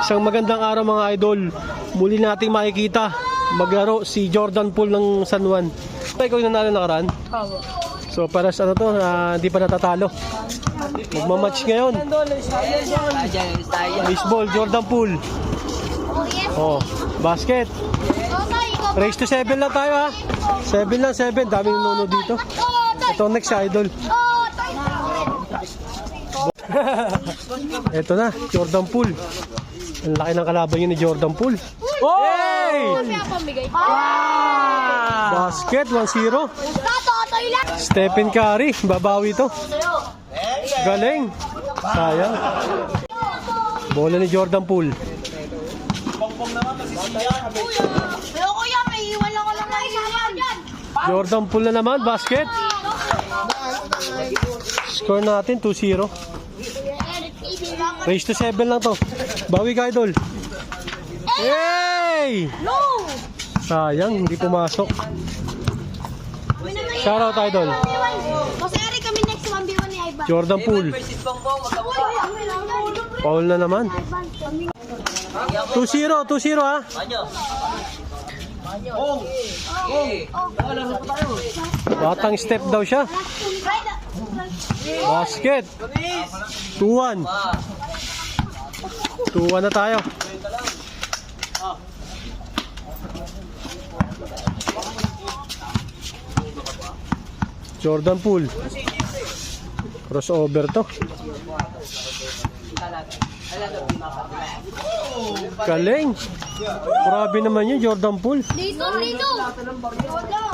Isang magandang araw mga idol. Muli nating makikita maglaro si Jordan Poole ng San Juan. Ikaw yung nanalo nakaraan? So para sa ano to, hindi pa natatalo. Magmamatch ngayon. Baseball, Jordan Poole. Oh, basket. Race to 7 lang tayo ha. 7 lang, 7. Daming nanonood dito. Ito next idol. Ito na, Jordan Poole. Ang laki ng kalaban niya ni Jordan Poole. Hey! Basket, 1-0. Stephen Curry, babawi to. Galing. Sayang. Bola ni Jordan Poole. Jordan Poole na naman, basket. Score natin 2-0. Race to 7 lang to. Bawi ka idol. Hey! Sayang, hindi pumasok. Shoutout idol. Jordan Poole. Foul na naman. 2-0, 2-0 ha. Batang step daw siya. Basket. 2-1. 2-1 na tayo. Jordan Poole. Crossover to. Galing. Grabe naman yun, Jordan Poole.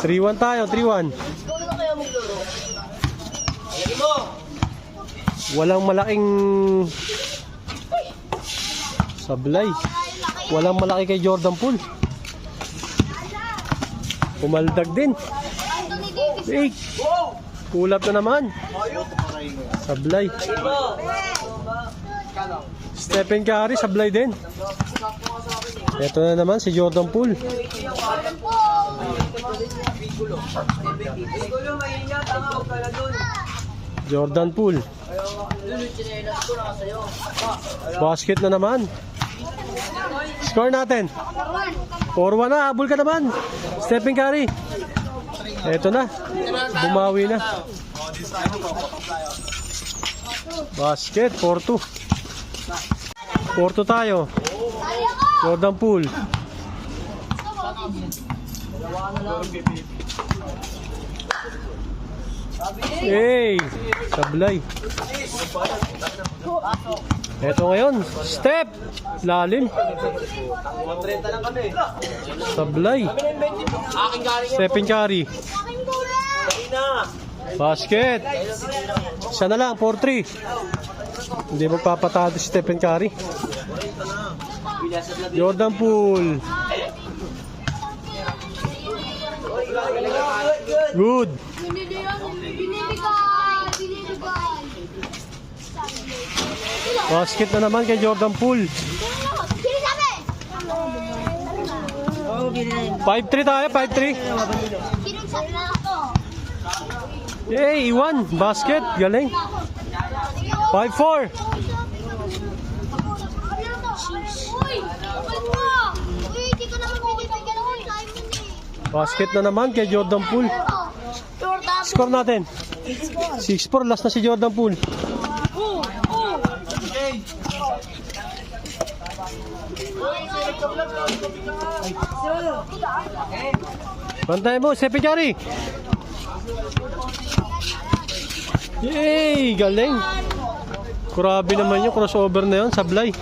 3-1 tayo, 3-1. Walang malaking sablay. Walang malaki kay Jordan Poole. Pumaldag din. Hey, kulap na naman. Sablay. Stephen Curry, sablay din. Ito na naman si Jordan Poole. Jordan Poole. Basket na naman. Score natin 4-1 na, habol ka naman Stephen Curry. Ito na, bumawi na. Basket 4-2. 4-2 tayo. Jordan Poole. Hey, sablay. Ito ngayon, step lalim. Sablay. Stephen Curry. Basket. Isa na lang, 4-3. Hindi magpapatado si Stephen Curry. Jordan Poole. Good. Basket na naman kay Jordan Poole. 5-3 tayo, 5-3. Yay, iwan. Basket, galing. 5-4. Basket na naman kay Jordan Poole. Score natin 6-4, last na si Jordan Poole. Bantay mo, Stephen Curry. Yay, galing. Grabe naman yung crossover na yun, sablay.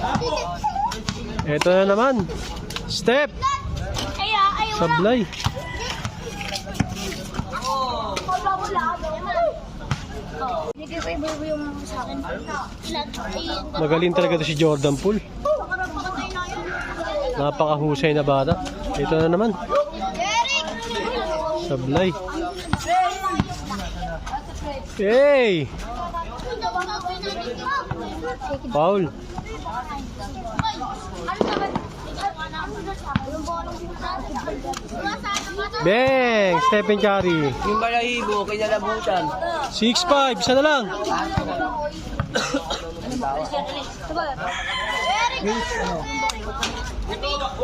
Ito na naman, step. Sablay. Magaling talaga ito si Jordan Poole. Napakahusay na bata. Ito na naman, sablay. Hey! Foul. Bang! Stephen Curry. Yung balahibo, kinalabutan. 6-5, isa na lang.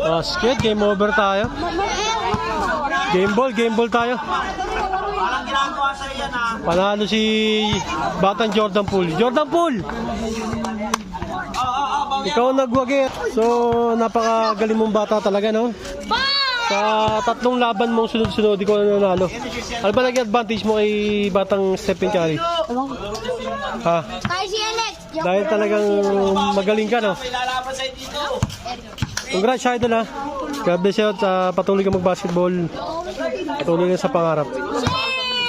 Basket, game over tayo. Game ball tayo. Panalo si Batang Jordan Poole. Jordan Poole! Ikaw ang nagwagi. So, napakagaling mong bata talaga, no? Sa tatlong laban mong sunod-sunod, ikaw na nanalo. Ano ba naging advantage mo kay Batang Stephen Curry? Ha? Kaya si Alex. Dahil talagang magaling ka, no? Congrats, idol, ha? God bless you at patuloy ka mag-basketball. Patuloy ka sa pangarap.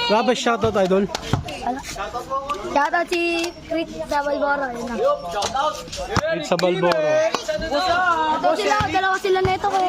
Grabe, shoutout, idol. Shoutout si Chris sa Balboro. It's sa Balboro. Dalawa sila neto ko.